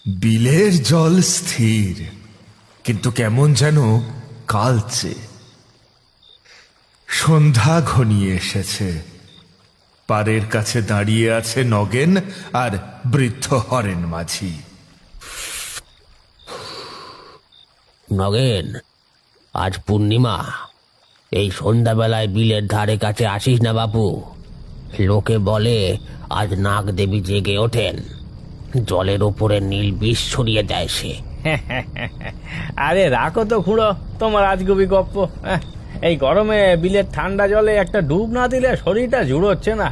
বিলের জল স্থির, কিন্তু কেমন যেন কালচে। সন্ধ্যা ঘনিয়ে এসেছে। পাড়ের কাছে দাঁড়িয়ে আছে নগেন আর বৃদ্ধ হরেন মাঝি। নগেন, আজ পূর্ণিমা, এই সন্ধ্যাবেলায় বিলের ধারে কাছে আসিস না বাপু। লোকে বলে আজ নাগ দেবী জেগে ওঠেন, জলের ওপরে নীল বিষ ছড়িয়ে দেয় সে। আরে রাখো তো খুঁড়ো তোমার আজগুবি গপ্প। এই গরমে বিলের ঠান্ডা জলে একটা ডুব না দিলে শরীরটা জুড়োচ্ছে না।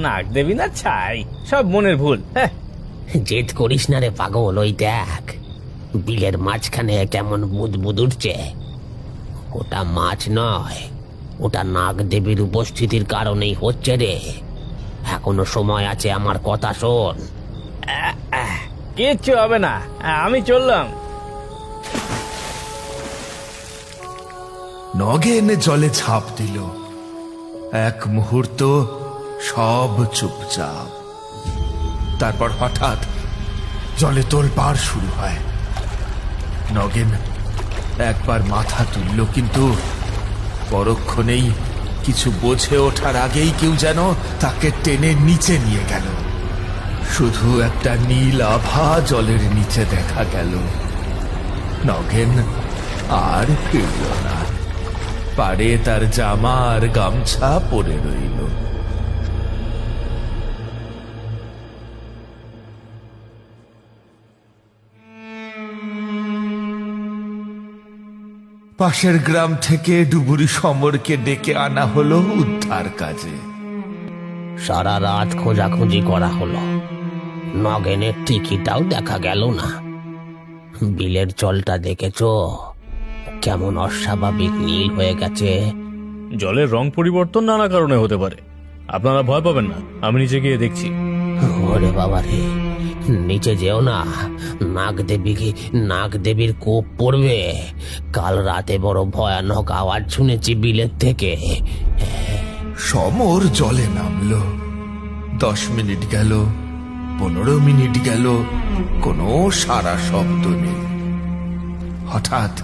নাক দেবী না ছাই, সব মনের ভুল। জেদ করিস না রে পাগল, ওই দেখ বিলের মাঝখানে কেমন বুদবুদ উঠছে। ওটা মাছ নয়, ওটা নাগ দেবীর উপস্থিতির কারণেই হচ্ছে রে। এখনো সময় আছে, আমার কথা শোন। কিচ্ছু হবে না, আমি চললাম। নগেন জলে ঝাঁপ দিল। এক মুহূর্ত সব চুপচাপ। তারপর হঠাৎ জলে তোলপাড় শুরু হয়। নগেন একবার মাথা তুলল, কিন্তু পরক্ষণেই কিছু বোঝে ওঠার আগেই কেউ যেন তাকে টেনে নিচে নিয়ে গেল। শুধু একটা নীল আভা জলের নিচে দেখা গেল। নগেন আর ফিরল না। পাড়ে তার জামা আর গামছা পরে রইল। পাশের গ্রাম থেকে ডুবুরি সমরকে ডেকে আনা হলো উদ্ধার কাজে। সারা রাত খোঁজাখুঁজি করা হলো, নগেনের টিকিটাও দেখা গেল না। বিলের জলটা দেখেছো কেমন অস্বাভাবিক নীল হয়ে গেছে? জলের রং পরিবর্তন নানা কারণে হতে পারে, আপনারা ভয় পাবেন না, আমি নিচে গিয়ে দেখছি। ওরে বাবা রে, নিচে যেও না, নাগ দেবীর কোপ পড়বে। কাল রাতে বড় ভয়ানক আওয়াজ শুনেছি বিলের থেকে। সমর জলে নামলো। 10 মিনিট গেল, 15 মিনিট গেল, কোনো সারা শব্দ নেই। হঠাৎ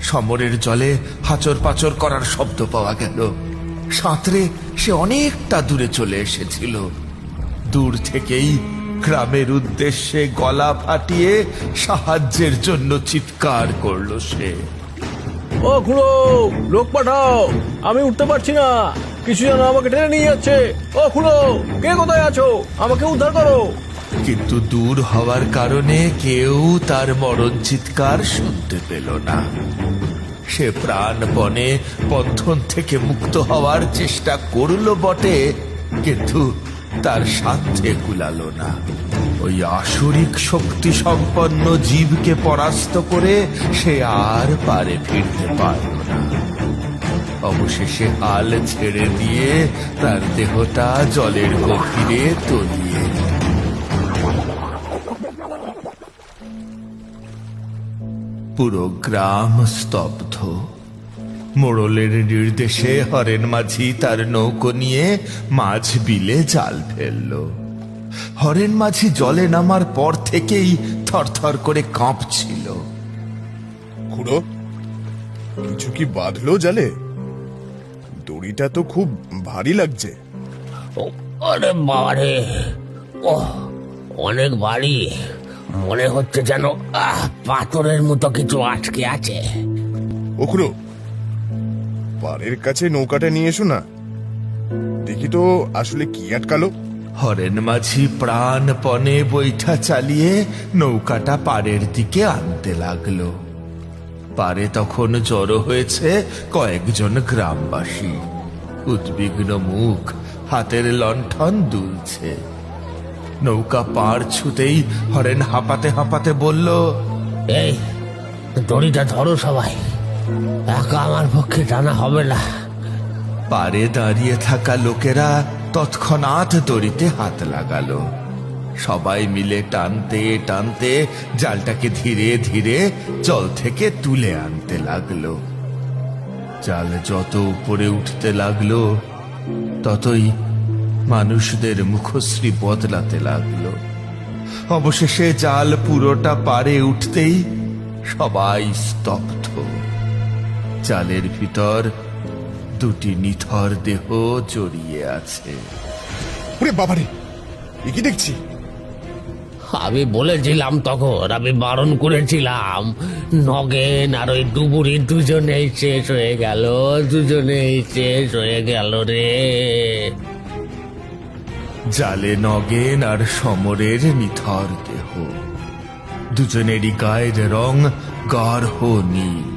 সমরের জলে হাচর পাচর করার শব্দ পাওয়া গেল। সাঁতরে সে অনেকটা দূরে চলে এসেছিল। দূর থেকেই গ্রামের উদ্দেশ্যে গলা ফাটিয়ে সাহায্যের জন্য চিৎকার করলো সে। ও খুড়ো, লোক পাঠাও, আমি উঠতে পারছি না, কিছু যেন আমাকে টেনে নিয়ে যাচ্ছে। ও খুড়ো, কে কোথায় আছো, আমাকে উদ্ধার করো। কিন্তু দূর হওয়ার কারণে কেউ তার মরণ চিৎকার শুনতে পেল না। সে প্রাণপণে বন্ধন থেকে মুক্ত হওয়ার চেষ্টা করলো বটে, কিন্তু তার সাধ্যে কুলালো না। ওই আসরিক শক্তি সম্পন্ন জীবকে পরাস্ত করে সে আর পারে ফিরতে পারল না। অবশেষে হাল ছেড়ে দিয়ে তার দেহটা জলের গভীরে তলিয়ে গেল। পুরো গ্রাম স্তব্ধ। মোড়লের নির্দেশে হরেন মাঝি তার নৌকো নিয়ে মাঝ বিলে জাল ফেলল। হরেন মাঝি জলে নামার পর থেকেই থরথর করে কাঁপছিল। খুড়ো, কিছু কি বাঁধলো জালে? দড়িটা তো খুব ভারী লাগছে। আরে বাবা রে, ও অনেক ভারী, মনে হচ্ছে যেন পাথরের মতো কিছু আটকে আছে। ও খুড়ো, পাড়ের কাছে নৌকাটা নিয়ে এসো না, দেখি তো আসলে কি আটকালো। হরেন মাঝি প্রাণপণে বৈঠা চালিয়ে নৌকাটা পাড়ের দিকে আনতে লাগলো। পাড়ে তখন জড়ো হয়েছে কয়েকজন গ্রামবাসী। উদ্বিগ্ন মুখ, হাতের লণ্ঠন দুলছে। নৌকা পাড় ছুতেই হরেন হাঁপাতে হাঁপাতে বলল, এই দড়িটা ধরো সবাই, একা আমার পক্ষে টানা হবে না। পাড়ে দাঁড়িয়ে থাকা লোকেরা তৎক্ষণাৎ দড়িতে হাত লাগালো। সবাই মিলে টানতে টানতে জালটাকে ধীরে ধীরে জল থেকে তুলে আনতে লাগলো। জাল যত উপরে উঠতে লাগলো, ততই মানুষদের মুখশ্রী বদলাতে লাগলো। অবশেষে জাল পুরোটা পারে উঠতেই সবাই স্তব্ধ। জালের ভিতর দুটি নিথর দেহ জড়িয়ে আছে। ওরে বাবারে, এ কি দেখছি? আমি বলেছিলাম তখন, আমি বারণ করেছিলাম। নগেন আর ওই ডুবুরি দুজনেই শেষ হয়ে গেল, দুজনেই শেষ হয়ে গেল রে। জালে নগেন আর সমরের নিথর দেহ, দুজনেরই গায়ের রং গাঢ় নীল,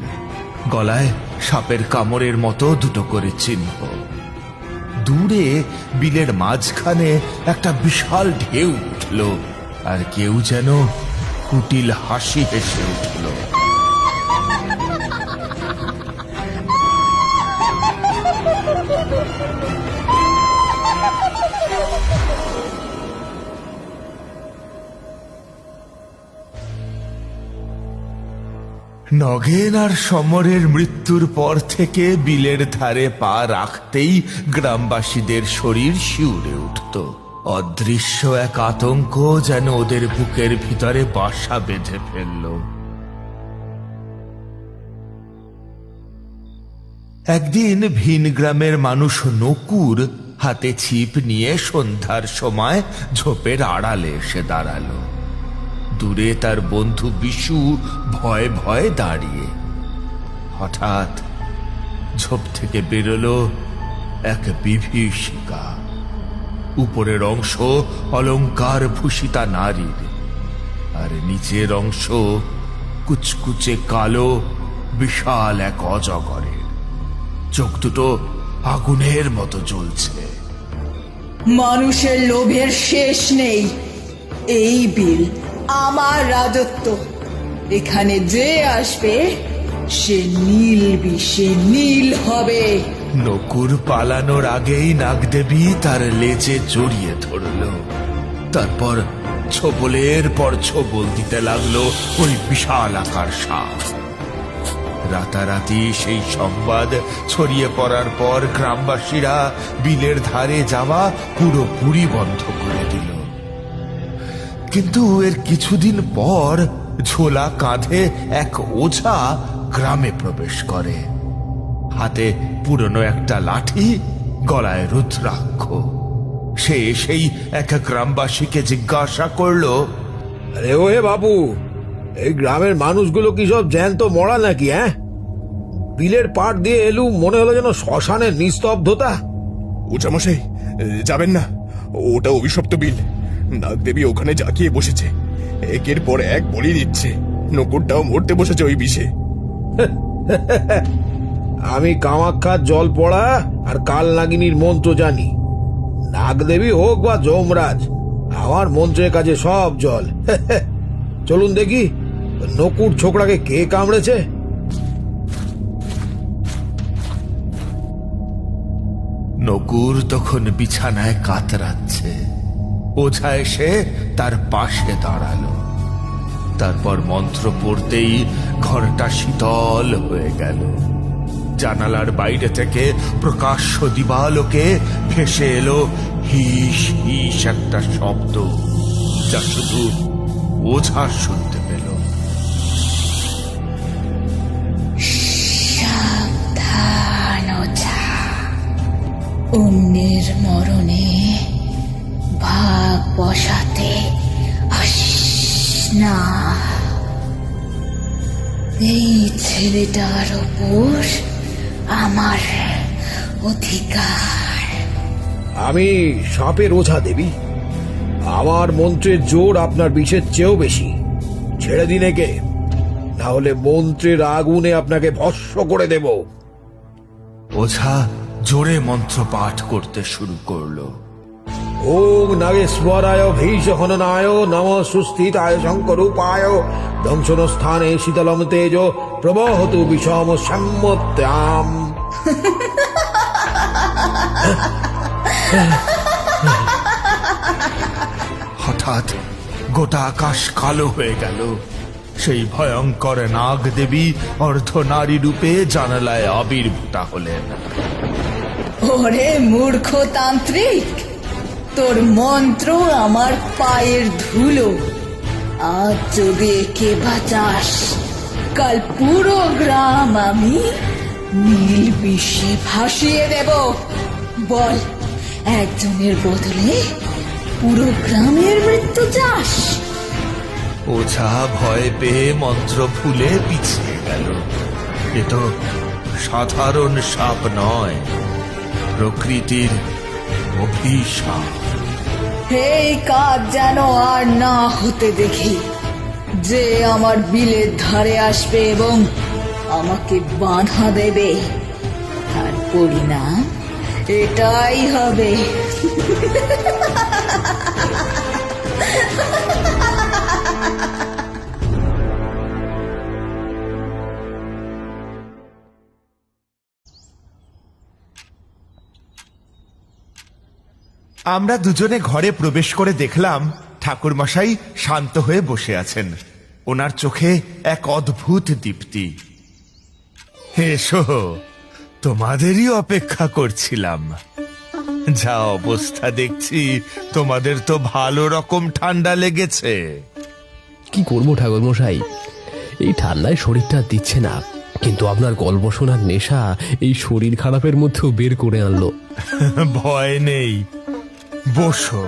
গলায় সাপের কামড়ের মতো দুটো করে চিহ্ন। দূরে বিলের মাঝখানে একটা বিশাল ঢেউ উঠল, আর কেউ যেন কুটিল হাসি হেসে উঠল। নগেন আর সমরের মৃত্যুর পর থেকে বিলের ধারে পা রাখতেই গ্রামবাসীদের শরীর শিউরে উঠত। অদৃশ্য এক আতঙ্ক যেন ওদের বুকের ভিতরে বাসা বেঁধে ফেলল। একদিন ভিন গ্রামের মানুষ নকুর হাতে ছিপ নিয়ে সন্ধ্যার সময় ঝোপের আড়ালে এসে দাঁড়ালো। দূরে তার বন্ধু বিশু ভয়ে ভয়ে দাঁড়িয়ে। হঠাৎ ঝোপ থেকে বেরোলো এক বিভীষিকা। উপরের অংশ অলংকার ভূষিতা নারীর, আর নিচের অংশ কুচকুচে কালো বিশাল এক অজগরের। চোখ দুটো আগুনের মতো জ্বলছে। মানুষের লোভের শেষ নেই। এই বিল আমার রাজত্ব। এখানে যে আসবে সে নীল বিষে নীল হবে। নকুর পালানোর আগেই নাগদেবী তার লেজে জড়িয়ে ধরল। তারপর ছোবলের পর ছোবল দিতে লাগলো ওই বিশাল আকার সাপ। রাতারাতি সেই সংবাদ ছড়িয়ে পড়ার পর গ্রামবাসীরা বিলের ধারে যাওয়া পুরোপুরি বন্ধ করে দিল। কিন্তু এর কিছুদিন পর ঝোলা কাঁধে এক ওঝা গ্রামে প্রবেশ করে। হাতে পুরনো একটা লাঠি, গলায় রুদ্রাক্ষ। সে সেই এক গ্রামবাসীকে জিজ্ঞাসা করলো, আরে ওহে বাবু, এই গ্রামের মানুষগুলো কি সব জ্যান্ত মরা নাকি? বিলের পাড় দিয়ে এলু, মনে হলো যেন শ্মশানের নিস্তব্ধতা। ওঝামশাই, যাবেন না, ওটা অভিশপ্ত বিল। নাগদেবী ওখানে জাকিয়ে বসেছে, একের পর এক বলি দিচ্ছে। নকুরটাও মরতে বসেছে ওই বিষে। আমি কামাক্ষার জল পড়া আর কাল নাগিনীর মন্ত্র জানি। নাগদেবী হোক বা যমরাজ, আমার মন্ত্রের কাছে সব জল। চলুন দেখি নকুর ছোকরাকে কে কামড়েছে। নকুর তখন বিছানায় কাতরাচ্ছে। ওঝা এসে তার পাশে দাঁড়ালো। তারপর মন্ত্র পড়তেই ঘরটা শীতল হয়ে গেল। জানালার বাইরে থেকে প্রকাশ্য দিবালোকে ভেসে এলো হিস হিস একটা শব্দ, যা শুধু ওঝা শুনতে পেল। সাবধান ওঝা, অন্যের মরণে ভাগ বসাতে আসিস না। এই ছেলেটার ওপর আমার অধিকার। আমি সাপের ওঝা দেবী, আমার মন্ত্রের জোর আপনার বিষের চেয়েও বেশি। ছেড়ে দিন একে, না হলে মন্ত্রের আগুনে আপনাকে ভস্ম করে দেব। ওঝা জোরে মন্ত্র পাঠ করতে শুরু করলো। ওং নাগেশ্বরায় ভীষহননায় নম সুস্থিতায় শঙ্করূপায় দংশন স্থানে শীতলম তেজ প্রবহতু বিষম সম্মত্যাম। হঠাৎ গোটা আকাশ কালো হয়ে গেল। সেই ভয়ঙ্কর নাগদেবী অর্ধনারী রূপে জানালায় আবির্ভূতা হলেন। ওরে মূর্খ তান্ত্রিক, তোর মন্ত্র আমার পায়ের ধুলো। আজ যদি একে বাঁচাস, কাল পুরো গ্রাম আমি নীল বিষে ভাসিয়ে দেব। বল, একজনের বদলে পুরো গ্রামের মৃত্যু চাস? ওঝা ভয় পেয়ে মন্ত্র ভুলে পিছিয়ে গেল। এ তো সাধারণ সাপ নয়, প্রকৃতির অভিশাপ। এই কাজ যেন আর না হতে দেখি। যে আমার বিলের ধারে আসবে এবং আমাকে বাধা দেবে, তার পরিণাম এটাই হবে। আমরা দুজনে ঘরে প্রবেশ করে দেখলাম ঠাকুরমশাই শান্ত হয়ে বসে আছেন। ওনার চোখে এক অদ্ভুত দীপ্তি। এসো, তোমাদেরই অপেক্ষা করছিলাম। যা অবস্থা দেখছি, তোমাদের তো ভালো রকম ঠান্ডা লেগেছে। কি করবো ঠাকুরমশাই, এই ঠান্ডায় শরীরটা দিচ্ছে না, কিন্তু আপনার গল্প শোনার নেশা এই শরীর খারাপের মধ্যেও বের করে আনলো। ভয় নেই, বসো।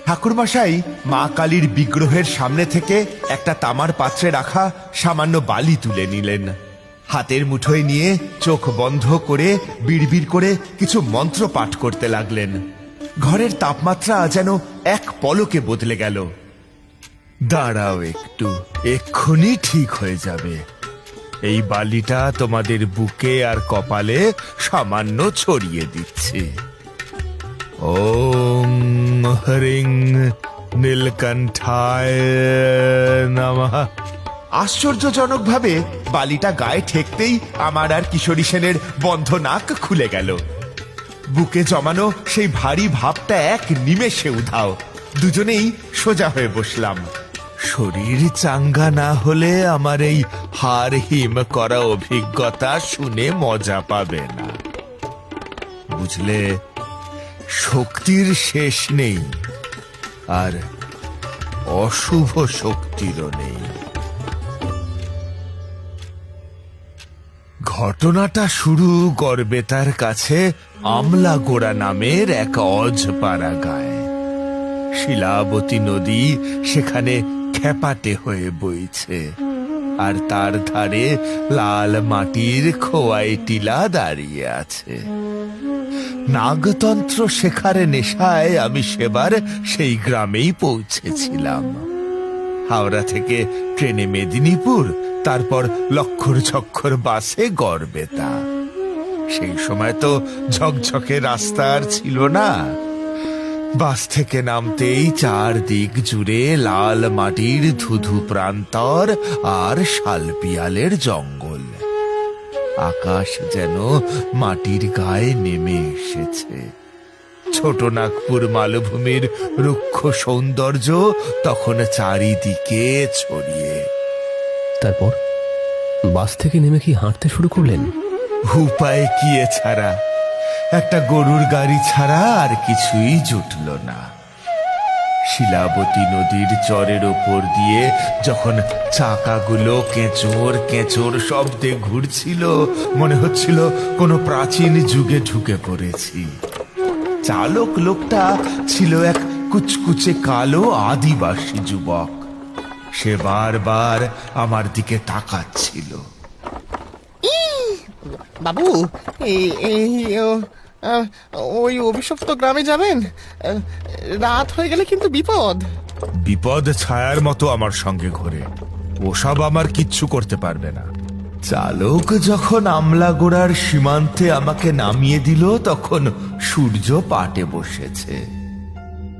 ঠাকুরমশাই মা কালীর বিগ্রহের সামনে থেকে একটা তামার পাত্রে রাখা সামান্য বালি তুলে নিলেন। হাতের মুঠোয় নিয়ে চোখ বন্ধ করে বিড়বিড় করে কিছু মন্ত্র পাঠ করতে লাগলেন। ঘরের তাপমাত্রা যেন এক পলকে বদলে গেল। দাঁড়াও একটু, এক্ষুনি ঠিক হয়ে যাবে। এই বালিটা তোমাদের বুকে আর কপালে সামান্য ছড়িয়ে দিচ্ছি। ওম হরিং নীলকণ্ঠায় নমঃ। আশ্চর্যজনকভাবে বালিটা গায়ে ঠেকতেই আমার আর কিশোরী সেনের বন্ধ নাক খুলে গেল। বুকে জমানো সেই ভারী ভাবটা এক নিমেষে উধাও। দুজনেই সোজা হয়ে বসলাম। শরীর চাঙ্গা না হলে আমার এই হার হিম করা অভিজ্ঞতা শুনে মজা পাবে না, বুঝলে? শক্তির শেষ নেই, আর অশুভ শক্তিরও নেই। ঘটনাটা শুরু গড়বেতার কাছে আমলাগোড়া নামের এক অজপাড়া গায়ে। শিলাবতী নদী সেখানে খেপাটে হয়ে বইছে, আর তার ধারে লাল মাটির খোয়াই টিলা দাঁড়িয়ে আছে। নাগতন্ত্র শেখার নেশায় আমি সেবার সেই গ্রামেই পৌঁছেছিলাম। হাওড়া থেকে ট্রেনে মেদিনীপুর, তারপর লক্ষর ঝক্ষর বাসে গড়বেতা। সেই সময় তো ঝকঝকে রাস্তা আর ছিল না। বাস থেকে নামতেই চারদিক জুড়ে লাল মাটির ধুধু প্রান্তর আর শালপিয়ালের জঙ্গল। আকাশ যেন মাটির গায়ে নেমে এসেছে। ছোট নাগপুর মালভূমির রুক্ষ সৌন্দর্য তখন চারিদিকে ছড়িয়ে। তারপর বাস থেকে নেমে কি হাঁটতে শুরু করলেন? উপায় কি এছাড়া? একটা গরুর গাড়ি ছাড়া আর কিছুই জুটল না। শিলাবতী নদীর চরের ওপর দিয়ে যখন চাকাগুলো কেঁচোর কেঁচোর শব্দে ঘুরছিল, মনে হচ্ছিল কোনো প্রাচীন যুগে ঢুকে পড়েছি। চালক লোকটা ছিল এক কুচকুচে কালো আদিবাসী যুবক। সে বারবার আমার দিকে তাকাচ্ছিল। বাবু, ওই অভিশপ্ত গ্রামে যাবেন? রাত হয়ে গেলে কিন্তু বিপদ। বিপদ ছায়ার মতো আমার সঙ্গে ঘোরে, ওসব আমার কিচ্ছু করতে পারবে না। চালক যখন আমলাগোড়ার সীমান্তে আমাকে নামিয়ে দিল, তখন সূর্য পাটে বসেছে।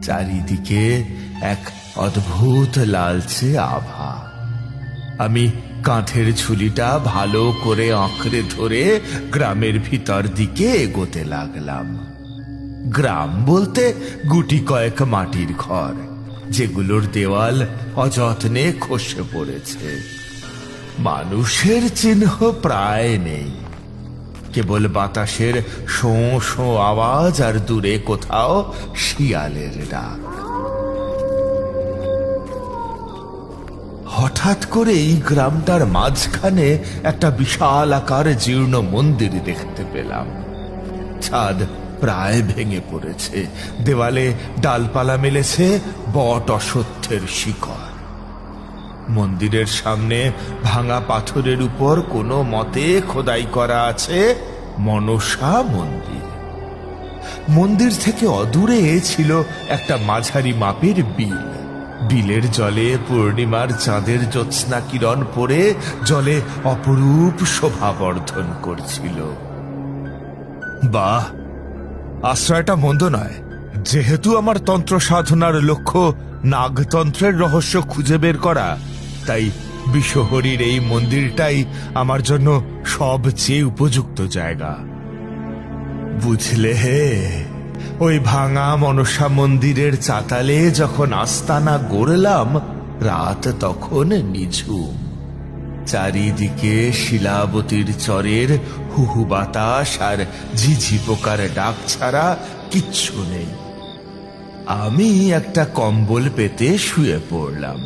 চারিদিকে এক অদ্ভুত লালচে আভা। আমি কাঁধের ঝুলিটা ভালো করে আঁকড়ে ধরে গ্রামের ভিতর দিকে এগোতে লাগলাম। গ্রাম বলতে গুটি কয়েক মাটির ঘর, যেগুলোর দেওয়াল অযত্নে খসে পড়েছে। মানুষের চিহ্ন প্রায় নেই। কেবল বাতাসের শোঁ শোঁ আওয়াজ আর দূরে কোথাও শিয়ালের ডাক। হঠাৎ করেই গ্রামটার মাঝখানে একটা বিশাল আকার জীর্ণ মন্দির দেখতে পেলাম। ছাদ প্রায় ভেঙে পড়েছে, দেওয়ালে ডালপালা মেলেছে বট অশ্বত্থের শিকড়। মন্দিরের সামনে ভাঙা পাথরের উপর কোনো মতে খোদাই করা আছে মনসা মন্দির। মন্দির থেকে অদূরে ছিল একটা মাঝারি মাপের বিল। বিলের জলে পূর্ণিমার চাঁদের জ্যোৎস্না কিরণ পড়ে জলে অপরূপ শোভা বর্ধন করছিল। বাহ, আশ্রয়টা মন্দ নয়। যেহেতু আমার তন্ত্র সাধনার লক্ষ্য নাগতন্ত্রের রহস্য খুঁজে বের করা, তাই বিশ্বহরির এই মন্দিরটাই আমার জন্য সবচেয়ে উপযুক্ত জায়গা। বুঝলে হে, ওই ভাঙা মনসা মন্দিরের চাতালে যখন আস্তানা গড়লাম, রাত তখন নিঝুম। চারিদিকে শিলাবতীর চরের হুহু বাতাস আর ঝিঝি পোকার ডাক ছাড়া কিচ্ছু নেই। আমি একটা কম্বল পেতে শুয়ে পড়লাম।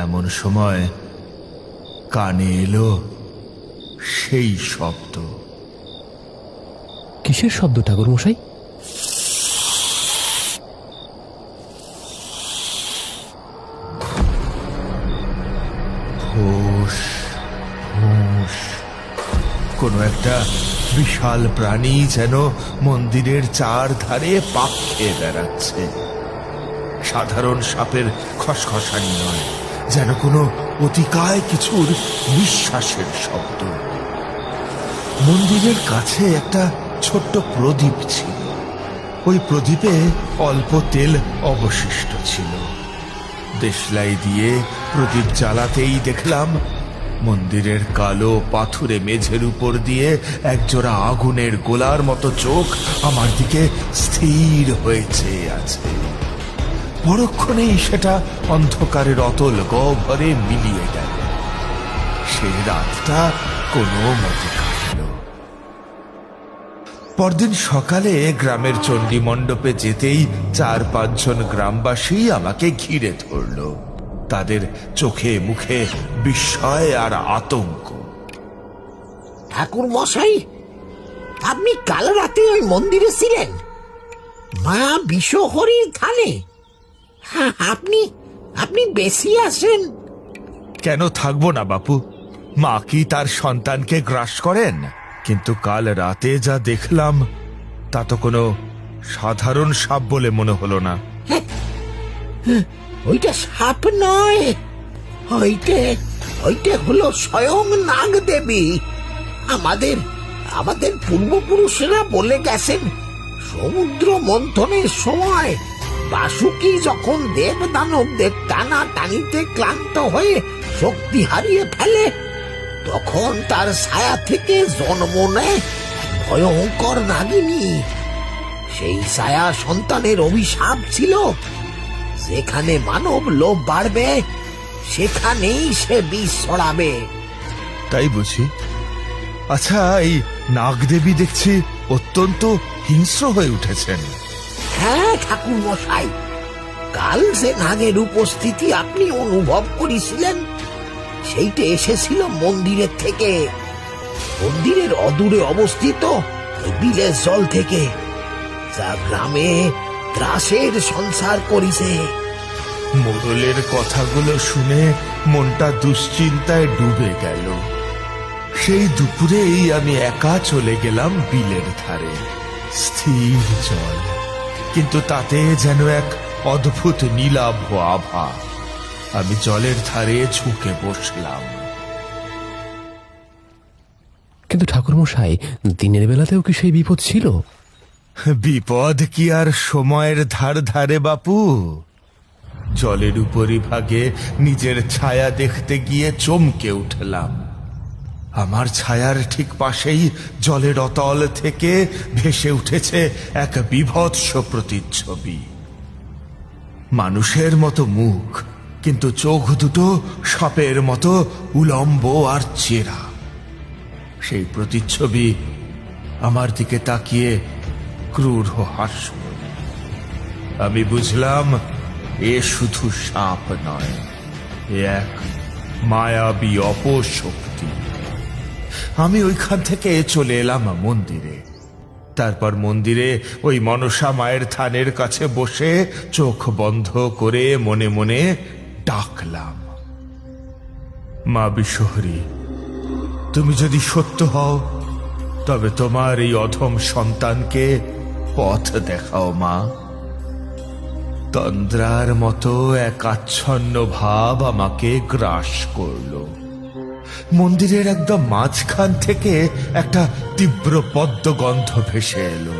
এমন সময় কানে এলো সেই শব্দ। কিসের শব্দ ঠাকুর মশাই? ফোঁস ফোঁস। কোনো একটা বিশাল প্রাণী যেন মন্দিরের চারধারে পাক খেয়ে বেড়াচ্ছে। সাধারণ সাপের খসখসানি নয়, যেন কোনো অতিকায় কিছুর নিঃশ্বাসের শব্দ। মন্দিরের কাছে একটা ছোট্ট প্রদীপ ছিল। ওই প্রদীপে অল্প তেল অবশিষ্ট ছিল। দেশলাই দিয়ে প্রদীপ জ্বালাতেই দেখলাম মন্দিরের কালো পাথুরে মেঝের উপর দিয়ে একজোড়া আগুনের গোলার মতো চোখ আমার দিকে স্থির হয়ে চেয়ে আছে। পরক্ষণেই সেটা অন্ধকারের অতল গহ্বরে মিলিয়ে গেল। সে রাতটা কোনো মতে কাটল। পরদিন সকালে গ্রামের চণ্ডী মণ্ডপে যেতেই 4-5 জন গ্রামবাসী আমাকে ঘিরে ধরল। তাদের চোখে মুখে বিস্ময় আর আতঙ্ক। ঠাকুর মশাই, আপনি কাল রাতে ওই মন্দিরে ছিলেন, মা বিশ্বহরির থানে? হ্যাঁ, আপনি বেশি আসেন। কেন থাকবো না বাপু? মা কি তার সন্তানকে গ্রাস করেন? কিন্তু কাল রাতে যা দেখলাম তা তো কোনো সাধারণ সাপ বলে মনে হলো না। ওইটা সাপ নয়, ওইটা হলো স্বয়ং নাগ দেবী। আমাদের পূর্বপুরুষেরা বলে গেছেন, সমুদ্র মন্থনের সময় বাসুকি যখন দেব দানবদের টানা টানিতে ক্লান্ত হয়ে শক্তি হারিয়ে ফেলে, তখন তার ছায়া থেকে জন্ম নেয় ভয়ঙ্কর নাগিনী। সেই ছায়া সন্তানের অভিশাপ ছিল। যেখানে মানব লোভ বাড়বে, সেখানেই সে বিষ ছড়াবে। তাই বুঝি? আচ্ছা, এই নাগদেবী দেখছি অত্যন্ত হিংস্র হয়ে উঠেছেন। হ্যাঁ ঠাকুর মশাই, কাল যে নাগের উপস্থিতি আপনি অনুভব করেছিলেন, সেইটা এসেছিল মন্দিরের থেকে। মন্দিরের অদূরে অবস্থিত ওই বিলের জল থেকে, যা গ্রামে ত্রাসের সংসার করিছে। মোড়লের কথাগুলো শুনে মনটা দুশ্চিন্তায় ডুবে গেল। সেই দুপুরেই আমি একা চলে গেলাম বিলের ধারে। স্থির জল, কিন্তু তাতে যেন এক অদ্ভুত নীলাভ আভা। আমি জলের ধারে ঝুঁকে বসলাম। কিন্তু ঠাকুর মশাই, দিনের বেলাতেও কি সেই বিপদ ছিল? বিপদ কি আর সময়ের ধার ধারে বাপু? জলের উপরিভাগে নিজের ছায়া দেখতে গিয়ে চমকে উঠলাম। আমার ছায়ার ঠিক পাশেই জলের অতল থেকে ভেসে উঠেছে এক বীভৎস প্রতিচ্ছবি। মানুষের মতো মুখ, কিন্তু চোখ দুটো সাপের মতো উলম্ব আর চেরা। সেই প্রতিচ্ছবি আমার দিকে তাকিয়ে ক্রূর হাসল। আমি বুঝলাম এ শুধু সাপ নয়, এ এক মায়াবী অপশক্তি। আমি ওইখান থেকে চলে এলাম মন্দিরে। তারপর মন্দিরে ওই মনসা মায়ের থানের কাছে বসে চোখ বন্ধ করে মনে মনে ডাকলাম, মা বিশ্বহরী, তুমি যদি সত্য হও তবে তোমার এই অধম সন্তানকে পথ দেখাও মা। তন্দ্রার মতো এক আচ্ছন্ন ভাব আমাকে গ্রাস করলো। মন্দিরের একদম মাঝখান থেকে একটা তীব্র পদ্মগন্ধ ভেসে এলো।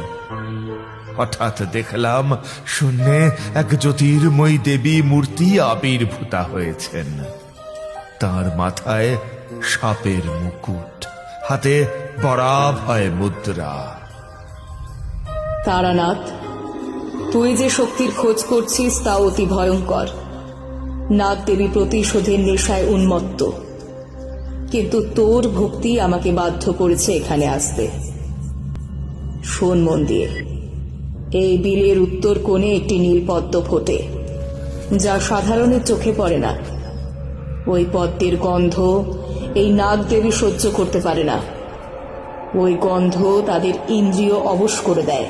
হঠাৎ দেখলাম শূন্যে এক জ্যোতির্ময়ী দেবী মূর্তি আবির্ভূতা হয়েছেন। তার মাথায় সাপের মুকুট, হাতে বরাভয় মুদ্রা। তারানাথ, তুই যে শক্তির খোঁজ করছিস তা অতি ভয়ঙ্কর। নাগদেবী প্রতিশোধের নেশায় উন্মত্ত, কিন্তু তোর ভক্তি আমাকে বাধ্য করেছে এখানে আসতে। শোন মন দিয়ে, এই বিলের উত্তর কোণে একটি নীল পদ্ম ফোটে, যা সাধারণের চোখে পড়ে না। ওই পদ্মের গন্ধ এই নাগদেবী সহ্য করতে পারে না। ওই গন্ধ তাদের ইন্দ্রিয় অবশ করে দেয়।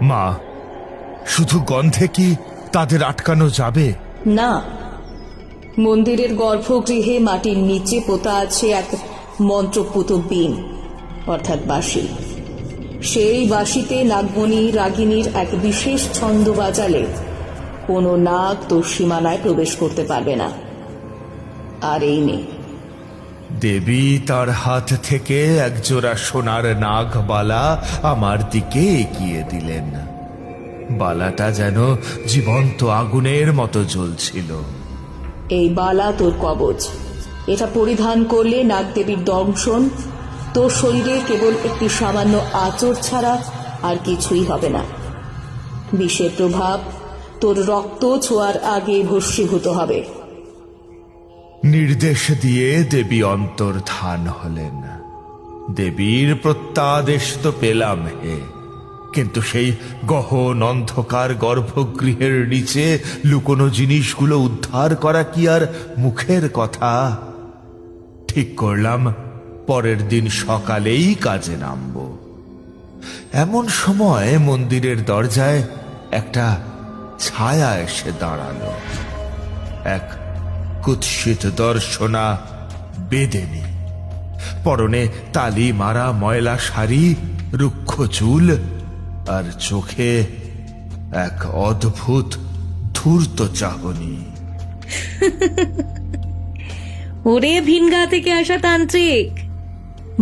মা, শুধু গন্ধে কি তাদের আটকানো যাবে? না, মন্দিরের গর্ভগৃহে মাটির নিচে পোতা আছে এক মন্ত্রপুত বীণ, অর্থাৎ বাঁশি। সেই বাঁশিতে নাগমণি রাগিনীর এক বিশেষ ছন্দ বাজালে কোনো নাগ তোর সীমানায় প্রবেশ করতে পারবে না। আর এই নেই। দেবী তার হাত থেকে একজোড়া সোনার নাগবালা আমার দিকে এগিয়ে দিলেন। বালাটা যেন জীবন্ত আগুনের মতো জ্বলছিল। এই বালা তোর কবচ। এটা পরিধান করলে নাগদেবীর দংশন তোর শরীরে কেবল একটি সামান্য আঁচড় ছাড়া আর কিছুই হবে না। বিষের প্রভাব তোর রক্ত ছোঁয়ার আগে ভস্মীভূত হবে। নির্দেশ দিয়ে দেবী অন্তর্ধান হলেন। দেবীর প্রত্যাদেশ তো পেলাম হে, কিন্তু সেই গহন অন্ধকার গর্ভগৃহের নিচে লুকোনো জিনিসগুলো উদ্ধার করা কি আর মুখের কথা? ঠিক করলাম পরের দিন সকালেই কাজে নামব। এমন সময় মন্দিরের দরজায় একটা ছায়া এসে দাঁড়ালো। এক কুৎসিত দর্শনা বেদেনী, পরনে তালি মারা ময়লা শাড়ি, রুক্ষ চুল, আর চোখে এক অদ্ভুত ধূর্ত চাহনি। ওরে ভিনগা থেকে আসা তান্ত্রিক,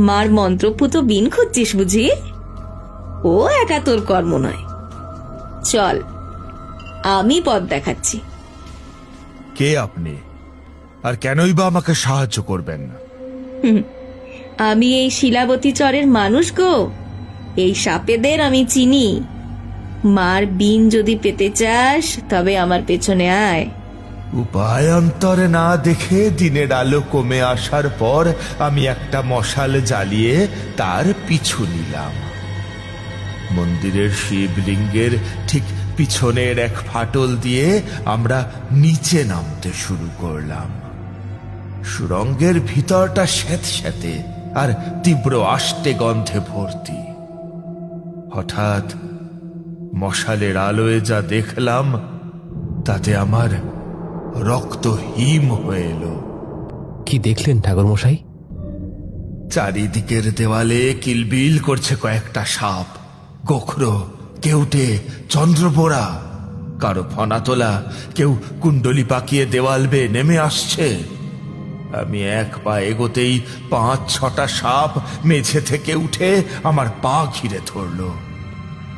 মার মন্ত্রপুত বিন খুঁজছিস বুঝি? ও একা তোর কর্ম নয়, চল আমি পথ দেখাচ্ছি। কে আপনি, আর কেনই বা আমাকে সাহায্য করবেন? আমি এই শিলাবতী চরের মানুষ গো। এই সাপেদের আমি চিনি। মার বিন যদি পেতে চাস তবে আমার পেছনে আয়। উপায় অন্তরে না দেখে দিনের আলো কমে আসার পর আমি একটা মশাল জ্বালিয়ে তার পিছু নিলাম। মন্দিরের শিবলিঙ্গের ঠিক পিছনের এক ফাটল দিয়ে আমরা নিচে নামতে শুরু করলাম। সুড়ঙ্গের ভিতরটা স্যাঁতস্যাঁতে আর তীব্র আষ্টে গন্ধে ভর্তি। হঠাৎ মশালের আলোয় যা দেখলাম তাতে আমার রক্ত হিম হয়ে এলো। কি দেখলেন ঠাকুরমশাই? চারিদিকের দেওয়ালে কিলবিল করছে কয়েকটা সাপ, গোখরো, কেউটে, চন্দ্রবোড়া। কারো ফনা তোলা, কেউ কুণ্ডলি পাকিয়ে দেওয়াল বেয়ে নেমে আসছে। আমি এক পা এগোতেই 5-6টা সাপ মেঝে থেকে উঠে আমার পা ঘিরে ধরল।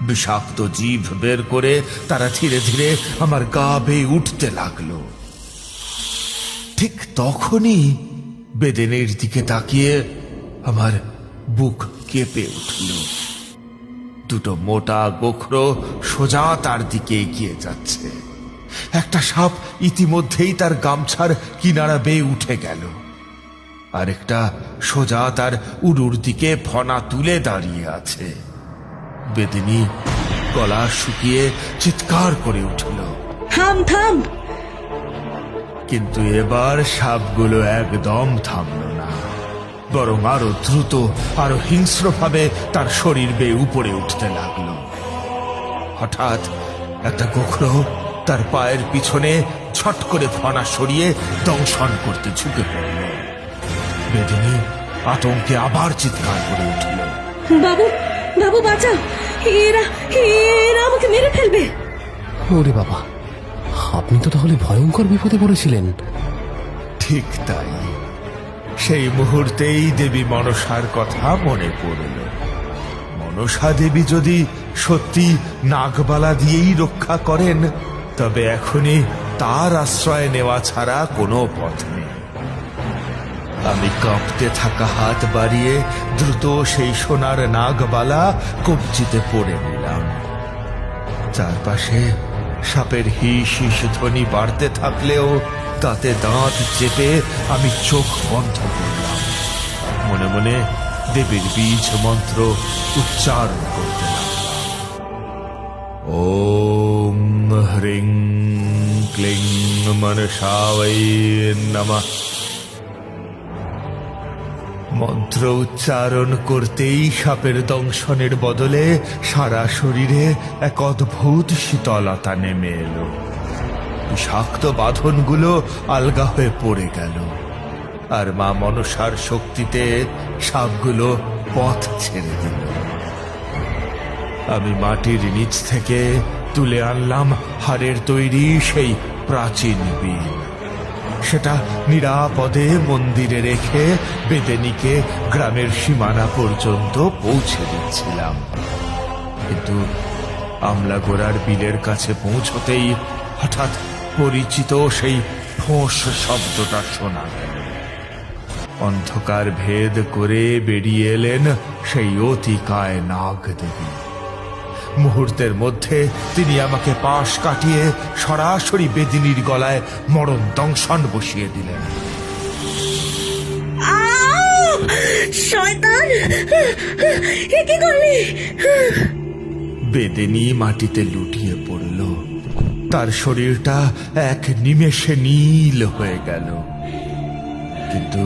বিষাক্ত জিভ বের করে তারা ধীরে ধীরে আমার গা বেয়ে উঠতে লাগলো। ঠিক তখনই বেদেনের দিকে তাকিয়ে আমার বুক কেঁপে উঠল। দুটো মোটা গোখরো সোজা তার দিকে এগিয়ে যাচ্ছে। একটা সাপ ইতিমধ্যেই তার গামছার কিনারা বেয়ে উঠে গেল। আরেকটা সোজা তার উড়ুর দিকে ফনা তুলে দাঁড়িয়ে আছে। বেদিনী গলা শুকিয়ে চিৎকার করে উঠল, থাম থাম। কিন্তু এবার সাপগুলো একদম থামল না, বরং আরো দ্রুত, আরো হিংস্রভাবে তার শরীর বেয়ে উপরে উঠতে লাগলো। হঠাৎ একটা গোখরো তার পায়ের পিছনে ছট করে ফনা সরিয়ে দংশন করতে ঝুঁকে পড়ল। বেদিনী আতঙ্কে আবার চিৎকার করে উঠল, বাবু, বাবু বাঁচাও, এরা এরা আমাকে মেরে ফেলবে। ওরে বাবা, আপনি তো তাহলে ভয়ঙ্কর বিপদে পড়েছিলেন। ঠিক তাই। সেই মুহূর্তেই দেবী মনসার কথা মনে পড়ল। মনসা দেবী যদি সত্যি নাগবালা দিয়েই রক্ষা করেন, তবে এখনই তার আশ্রয় নেওয়া ছাড়া কোনো পথ নেই। আমি কাঁপতে থাকা হাত বাড়িয়ে দ্রুত সেই সোনার নাগবালা কবজিতে পড়ে নিলাম। চারপাশে সাপের হিস হিস ধ্বনি বাড়তে থাকলেও তাতে দাঁত চেপে আমি চোখ বন্ধ করলাম। মনে মনে দেবীর বীজ মন্ত্র উচ্চারণ করতে লাগলাম। ওম হ্রিং ক্লিং মনসায় নমঃ। মন্ত্র উচ্চারণ করতেই সাপের দংশনের বদলে সারা শরীরে এক অদ্ভুত শীতলতা নেমে এলো। বিষাক্ত বাঁধনগুলো আলগা হয়ে পড়ে গেল, আর মা মনসার শক্তিতে সাপগুলো পথ ছেড়ে দিল। আমি মাটির নিচ থেকে তুলে আনলাম হাড়ের তৈরি সেই প্রাচীন বীণ। সেটা নিরাপদে মন্দিরে রেখে বেদেনীকে গ্রামের সীমানা পর্যন্ত পৌঁছে দিচ্ছিলাম। কিন্তু আমলাগোড়ার বিলের কাছে পৌঁছতেই হঠাৎ পরিচিত সেই ফোঁস শব্দটা শোনা গেল। অন্ধকার ভেদ করে বেরিয়ে এলেন সেই অতিকায় নাগ দেবী। মুহূর্তের মধ্যে তিনি আমাকে পাশ কাটিয়ে সরাসরি বেদিনীর গলায় মরণ দংশন বসিয়ে দিলেন। শয়তান, এ কি করলি? বেদিনী মাটিতে লুটিয়ে পড়ল। তার শরীরটা এক নিমেষে নীল হয়ে গেল। কিন্তু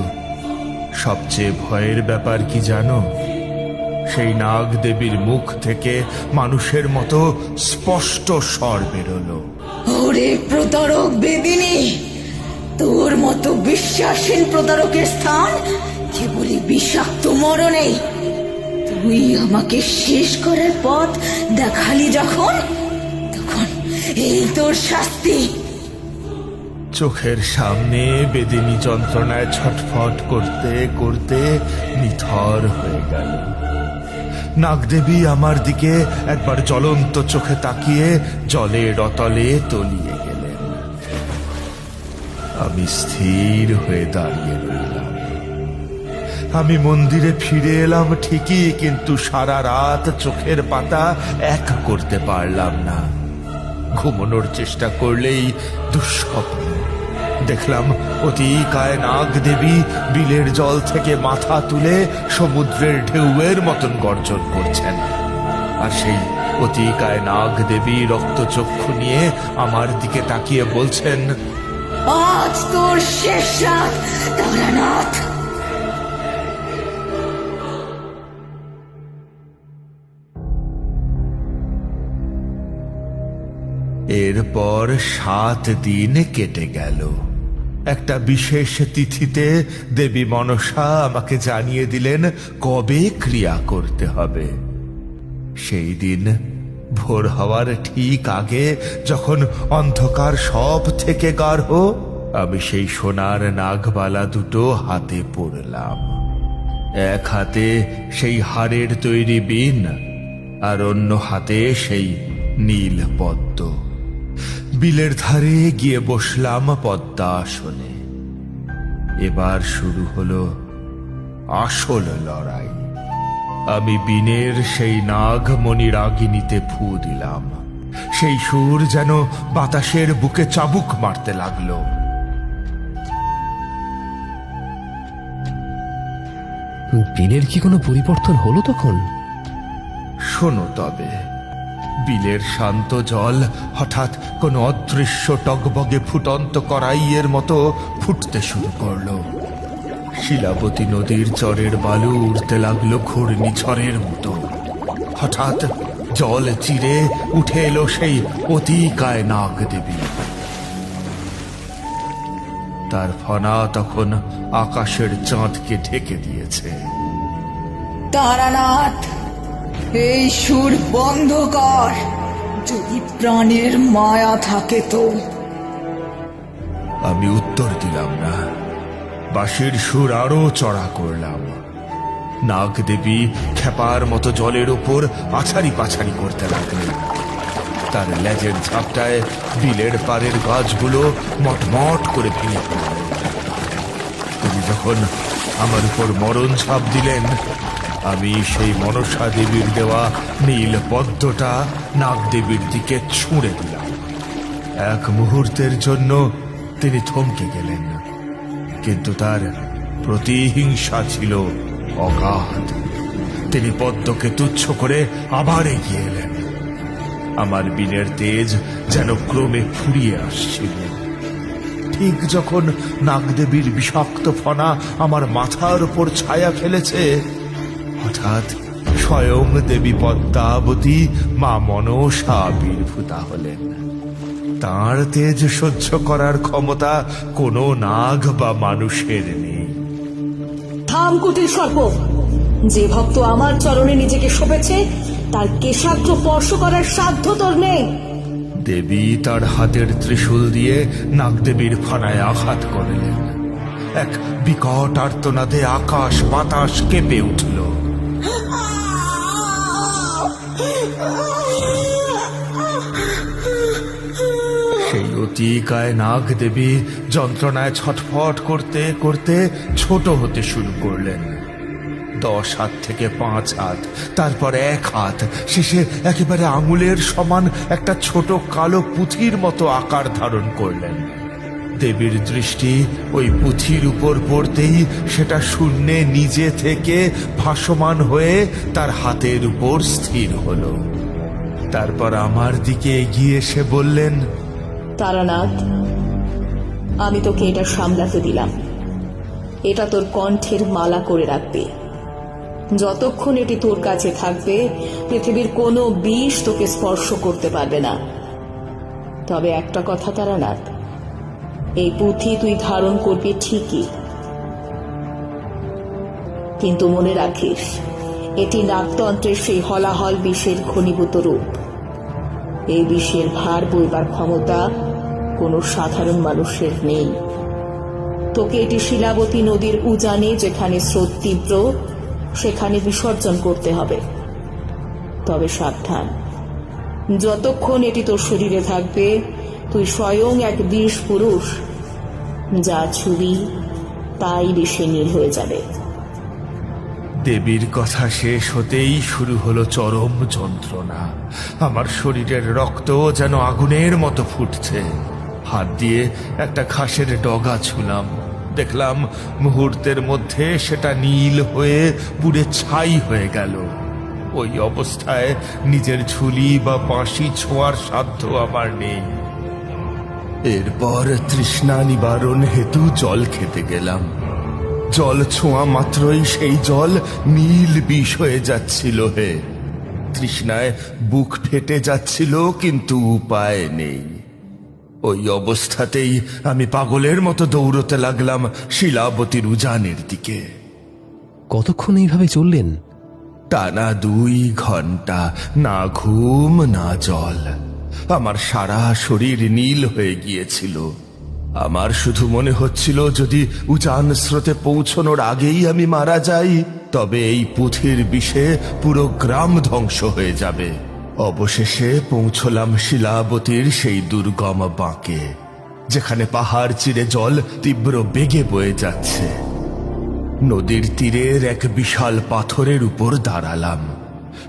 সবচেয়ে ভয়ের ব্যাপার কি জানো? সেই নাগ দেবীর মুখ থেকে মানুষের মতো স্পষ্ট স্বর বেরোলো, ওরে প্রতারক বেদিনী, তোর মতো বিশ্বাসহীন প্রতারকের স্থান কেবলই বিষাক্ত মরণে। তুই আমাকে শেষ করার পথ দেখালি যখন, তখন এই তোর শাস্তি। চোখের সামনে বেদিনী যন্ত্রণায় ছটফট করতে করতে নিথর হয়ে গেল। নাগদেবী আমার দিকে একবার জ্বলন্ত চোখে তাকিয়ে জলের অতলে তলিয়ে গেলেন। আমি স্থির হয়ে দাঁড়িয়ে রইলাম। আমি মন্দিরে ফিরে এলাম ঠিকই, কিন্তু সারা রাত চোখের পাতা এক করতে পারলাম না। ঘুমানোর চেষ্টা করলেই দুঃস্বপ্ন। দেখলাম অতিকায় নাগ দেবী বিলের জল থেকে মাথা তুলে সমুদ্রের ঢেউয়ের মতন গর্জন করছেন, আর সেই অতিকায় নাগ দেবী রক্তচক্ষু নিয়ে আমার দিকে তাকিয়ে বলছেন, আজ তোর শেষ রাত তারানাথ। এরপর 7 দিন কেটে গেল। একটা বিশেষ তিথিতে দেবী মনসা আমাকে জানিয়ে দিলেন কবে ক্রিয়া করতে হবে। সেই দিন ভোর হওয়ার ঠিক আগে, যখন অন্ধকার সব থেকে গাঢ়, আমি সেই সোনার নাগবালা দুটো হাতে পড়লাম। এক হাতে সেই হাড়ের তৈরি বীণ, আর অন্য হাতে সেই নীল পদ্ম। বিলের ধারে গিয়ে বসলাম পদ্মা আসনে। এবার শুরু হলো আসল লড়াই। আমি বীণের সেই নাগমণি রাগিনীতে ফু দিলাম। সেই সুর যেন বাতাসের বুকে চাবুক মারতে লাগলো। বিলের কি কোনো পরিবর্তন হলো তখন? শোনো তবে, বিলের শান্ত জল হঠাৎ কোনো অদৃশ্য টগবগে ফুটন্ত কড়াইয়ের মতো ফুটতে শুরু করলো। শিলাবতী নদীর চরের বালু উড়তে লাগলো ঘূর্ণিঝড়ের মতো। হঠাৎ জল চিরে উঠে এলো সেই অতিকায় নাগ দেবী। তার ফনা তখন আকাশের চাঁদকে ঢেকে দিয়েছে। তারানাথ, এই সুর বন্ধ কর, যদি প্রাণের মায়া থাকে তো। আমি উত্তর দিলাম না, বাঁশির সুর আরো চড়া করলাম। নাগ দেবী খেপার মতো জলের উপর আছাড়ি পাছাড়ি করতে লাগলেন। তার লেজের ঝাপটায় বিলের পাড়ের গাছগুলো মটমট করে ভেঙে পড়ল। তিনি যখন আমার উপর মরণ ছাপ দিলেন, আমি সেই মনসা দেবীর দেওয়া নীল পদ্মটা নাগ দেবীর দিকে ছুঁড়ে দিলাম। এক মুহূর্তের জন্য তিনি থমকে গেলেন, কিন্তু তার প্রতিহিংসা ছিল অগাধ। তিনি পদ্মকে তুচ্ছ করে আবার এগিয়ে এলেন। আমার বীণের তেজ যেন ক্রমে ফুরিয়ে আসছিল। ঠিক যখন নাগদেবীর বিষাক্ত ফনা আমার মাথার উপর ছায়া ফেলেছে, হঠাৎ স্বয়ং দেবী পদ্মাবতী মা মনসা আবির্ভূতা হলেন। তাঁর তেজ সহ্য করার ক্ষমতা কোনো নাগ বা মানুষের নেই। থাম কুটির সর্প! যে ভক্ত আমার চরণে নিজেকে শোভেছে, তার কেশাগ্র স্পর্শ করার সাধ্য তোর নেই। দেবী তার হাতের ত্রিশূল দিয়ে নাগদেবীর ফনায় আঘাত করলেন। এক বিকট আর্তনাদে আকাশ বাতাস কেঁপে উঠল। সেই অতিকায় নাগ দেবী যন্ত্রণায় ছটফট করতে করতে ছোট হতে শুরু করলেন। 10 হাত থেকে 5 হাত, তারপর 1 হাত, শেষে একেবারে আঙুলের সমান একটা ছোট কালো পুঁথির মতো আকার ধারণ করলেন। দেবীর দৃষ্টি ওই পুঁথির উপর পড়তেই সেটা শূন্যে নিজে থেকে ভাসমান হয়ে তার হাতের উপর স্থির হলো। তারপর আমার দিকে এগিয়ে এসে বললেন, তারানাথ, আমি তোকে এটা সামলাতে দিলাম। এটা তোর কণ্ঠের মালা করে রাখবে। যতক্ষণ এটি তোর কাছে থাকবে, পৃথিবীর কোনো বিষ তোকে স্পর্শ করতে পারবে না। তবে একটা কথা তারানাথ, এই পুঁথি তুই ধারণ করবি ঠিকই, কিন্তু মনে রাখিস, এটি নাগতন্ত্রের সেই হলাহল বিষের ঘনীভূত রূপ। এই বিষের ভার বইবার ক্ষমতা কোনো সাধারণ মানুষের নেই। তোকে এটি শিলাবতী নদীর উজানে, যেখানে স্রোত তীব্র, সেখানে বিসর্জন করতে হবে। তবে সাবধান, যতক্ষণ এটি তোর শরীরে থাকবে, তুই স্বয়ং এক বিষ পুরুষ। যা ছুবি তাই বিষে নীল হয়ে যাবে। দেবীর কথা শেষ হতেই শুরু হলো চরম যন্ত্রণা। আমার শরীরের রক্ত যেন আগুনের মতো ফুটছে। হাত দিয়ে একটা ঘাসের ডগা ছুঁলাম, দেখলাম মুহূর্তের মধ্যে সেটা নীল হয়ে পুড়ে ছাই হয়ে গেল। ওই অবস্থায় নিজের ঝুলি বা বাঁশি ছোঁয়ার সাধ্য আমার নেই। এরপর তৃষ্ণা নিবারণ হেতু জল খেতে গেলাম। জল ছোঁয়া মাত্রই সেই জল নীল বিষ হয়ে যাচ্ছিল। হে, তৃষ্ণায় বুক ফেটে যাচ্ছিল, কিন্তু উপায় নেই। ওই অবস্থাতেই আমি পাগলের মতো দৌড়তে লাগলাম শিলাবতীর উজানের দিকে। কতক্ষণ এইভাবে চললেন? টানা 2 ঘন্টা, না ঘুম না জল। আমার সারা শরীর নীল হয়ে গিয়েছিল। আমার শুধু মনে হচ্ছিল, যদি উজান স্রোতে পৌঁছনোর আগেই আমি মারা যাই, তবে এই পুঁথির বিষে পুরো গ্রাম ধ্বংস হয়ে যাবে। অবশেষে পৌঁছলাম শিলাবতীর সেই দুর্গম বাঁকে, যেখানে পাহাড় চিরে জল তীব্র বেগে বয়ে যাচ্ছে। নদীর তীরের এক বিশাল পাথরের উপর দাঁড়ালাম।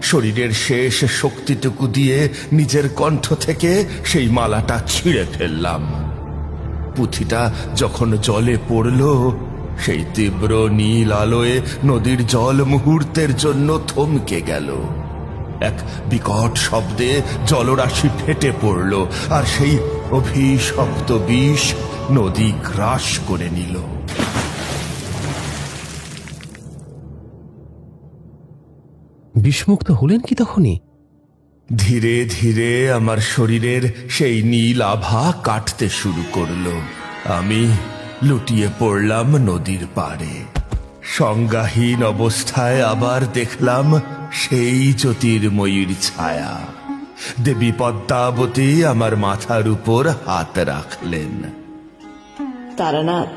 শরীরের শেষ শক্তিটুকু দিয়ে নিজের কণ্ঠ থেকে সেই মালাটা ছিঁড়ে ফেললাম। পুঁথিটা যখন জলে পড়ল, সেই তীব্র নীল আলোয় নদীর জল মুহূর্তের জন্য থমকে গেল। এক বিকট শব্দে জলরাশি ফেটে পড়ল, আর সেই অভিশপ্ত বিষ নদী গ্রাস করে নিল। বিষমুক্ত হলেন কি তখনই? ধীরে ধীরে আমার শরীরের সেই নীল আভা কাটতে শুরু করলো। আমি লুটিয়ে পড়লাম নদীর পাড়ে। সংজ্ঞাহীন অবস্থায় আবার দেখলাম সেই জ্যোতির্ময়ীর ছায়া। দেবী পদ্মাবতী আমার মাথার উপর হাত রাখলেন। তারানাথ,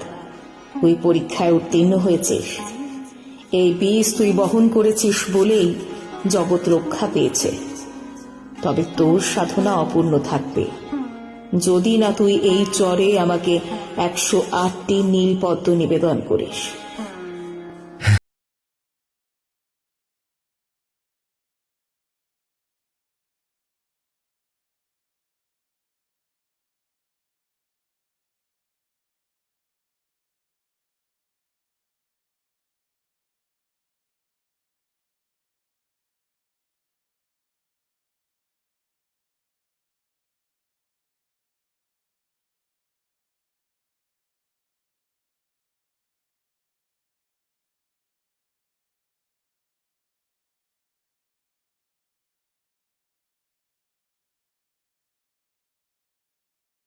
তুই পরীক্ষায় উত্তীর্ণ হয়েছিস। এই বীজ তুই বহন করেছিস বলেই জগৎ রক্ষা পেয়েছে। তবে তোর সাধনা অপূর্ণ থাকবে যদি না তুই এই চরে আমাকে 108টি নীলপদ্ম নিবেদন করিস।